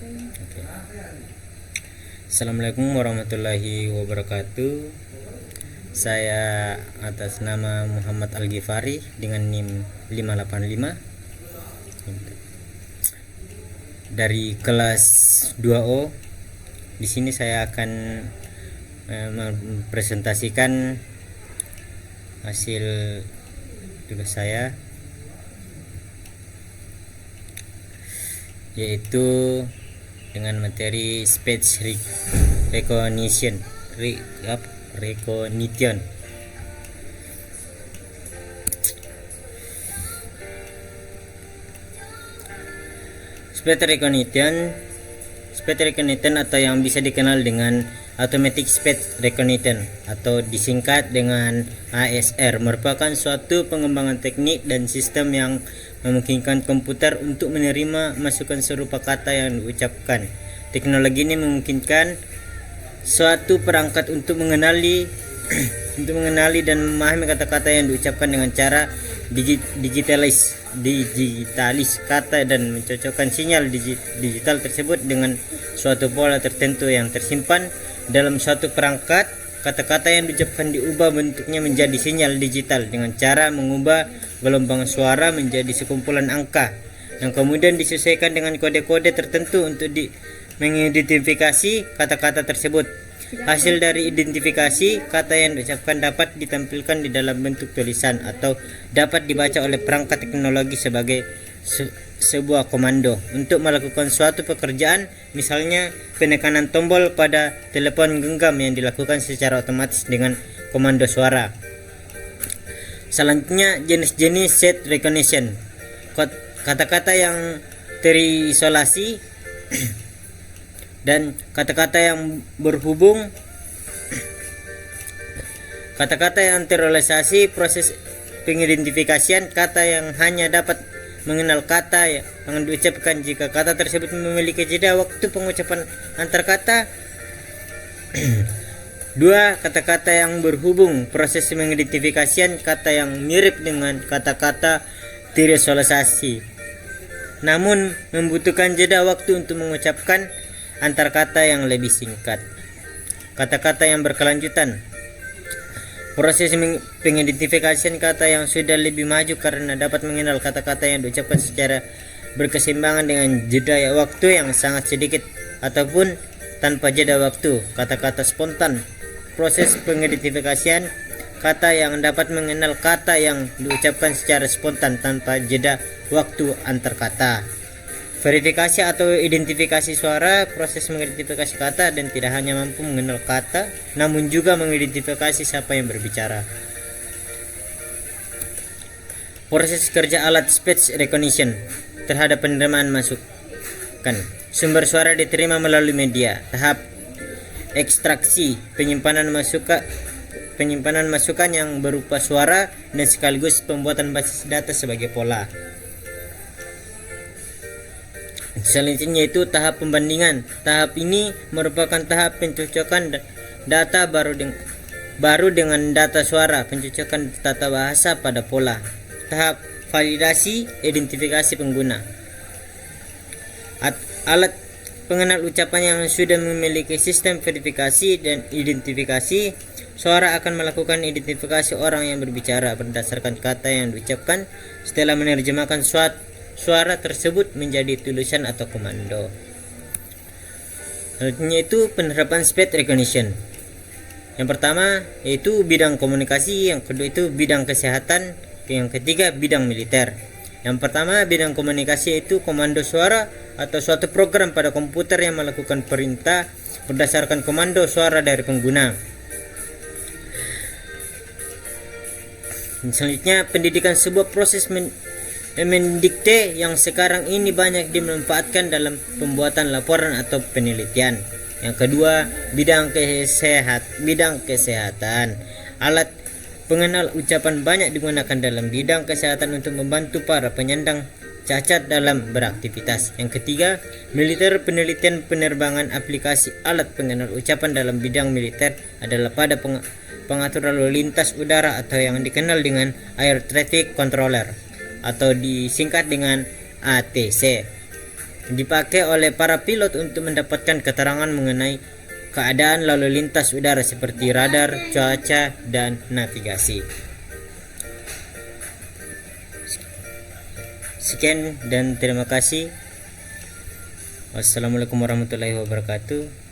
Oke. Assalamualaikum warahmatullahi wabarakatuh. Saya atas nama Muhammad Al-Ghifari dengan NIM 585 dari kelas 2O. Di sini saya akan mempresentasikan hasil tugas saya, yaitu dengan materi speech recognition. Speech recognition atau yang bisa dikenal dengan automatic speech recognition atau disingkat dengan ASR merupakan suatu pengembangan teknik dan sistem yang memungkinkan komputer untuk menerima masukan serupa kata yang diucapkan. Teknologi ini memungkinkan suatu perangkat untuk mengenali dan memahami kata-kata yang diucapkan dengan cara digitalis kata dan mencocokkan sinyal digital tersebut dengan suatu pola tertentu yang tersimpan dalam suatu perangkat. Kata-kata yang diucapkan diubah bentuknya menjadi sinyal digital dengan cara mengubah gelombang suara menjadi sekumpulan angka yang kemudian disesuaikan dengan kode-kode tertentu untuk mengidentifikasi kata-kata tersebut. Hasil dari identifikasi kata yang diucapkan dapat ditampilkan di dalam bentuk tulisan atau dapat dibaca oleh perangkat teknologi sebagai sebuah komando untuk melakukan suatu pekerjaan, misalnya penekanan tombol pada telepon genggam yang dilakukan secara otomatis dengan komando suara. Selanjutnya, jenis-jenis set recognition. Kata-kata yang terisolasi dan kata-kata yang berhubung. Kata-kata yang terrealisasi, proses pengidentifikasian kata yang hanya dapat mengenal kata yang diucapkan jika kata tersebut memiliki jeda waktu pengucapan antar kata. 2. Kata-kata yang berhubung, proses pengidentifikasian kata yang mirip dengan kata-kata terisolasi namun membutuhkan jeda waktu untuk mengucapkan antar kata yang lebih singkat. Kata-kata yang berkelanjutan, proses pengidentifikasian kata yang sudah lebih maju karena dapat mengenal kata-kata yang diucapkan secara berkeseimbangan dengan jeda waktu yang sangat sedikit ataupun tanpa jeda waktu. Kata-kata spontan, proses pengidentifikasian kata yang dapat mengenal kata yang diucapkan secara spontan tanpa jeda waktu antar kata. Verifikasi atau identifikasi suara, proses mengidentifikasi kata dan tidak hanya mampu mengenal kata namun juga mengidentifikasi siapa yang berbicara. Proses kerja alat speech recognition terhadap penerimaan masukan. Sumber suara diterima melalui media. Tahap ekstraksi, penyimpanan masukan yang berupa suara dan sekaligus pembuatan basis data sebagai pola. Selanjutnya itu tahap pembandingan. Tahap ini merupakan tahap pencocokan data baru dengan data suara, pencocokan tata bahasa pada pola. Tahap validasi, identifikasi pengguna. Alat pengenal ucapan yang sudah memiliki sistem verifikasi dan identifikasi suara akan melakukan identifikasi orang yang berbicara berdasarkan kata yang diucapkan setelah menerjemahkan suara tersebut menjadi tulisan atau komando. Selanjutnya itu penerapan speech recognition. Yang pertama yaitu bidang komunikasi, yang kedua itu bidang kesehatan, yang ketiga bidang militer. Yang pertama bidang komunikasi yaitu komando suara atau suatu program pada komputer yang melakukan perintah berdasarkan komando suara dari pengguna. Selanjutnya pendidikan, sebuah proses mendikte yang sekarang ini banyak dimanfaatkan dalam pembuatan laporan atau penelitian. Yang kedua, bidang kesehatan. Alat pengenal ucapan banyak digunakan dalam bidang kesehatan untuk membantu para penyandang cacat dalam beraktivitas. Yang ketiga, militer, penelitian penerbangan. Aplikasi alat pengenal ucapan dalam bidang militer adalah pada pengaturan lalu lintas udara atau yang dikenal dengan Air Traffic Controller atau disingkat dengan ATC. dipakai oleh para pilot untuk mendapatkan keterangan mengenai keadaan lalu lintas udara seperti radar, cuaca, dan navigasi. Sekian dan terima kasih. Wassalamualaikum warahmatullahi wabarakatuh.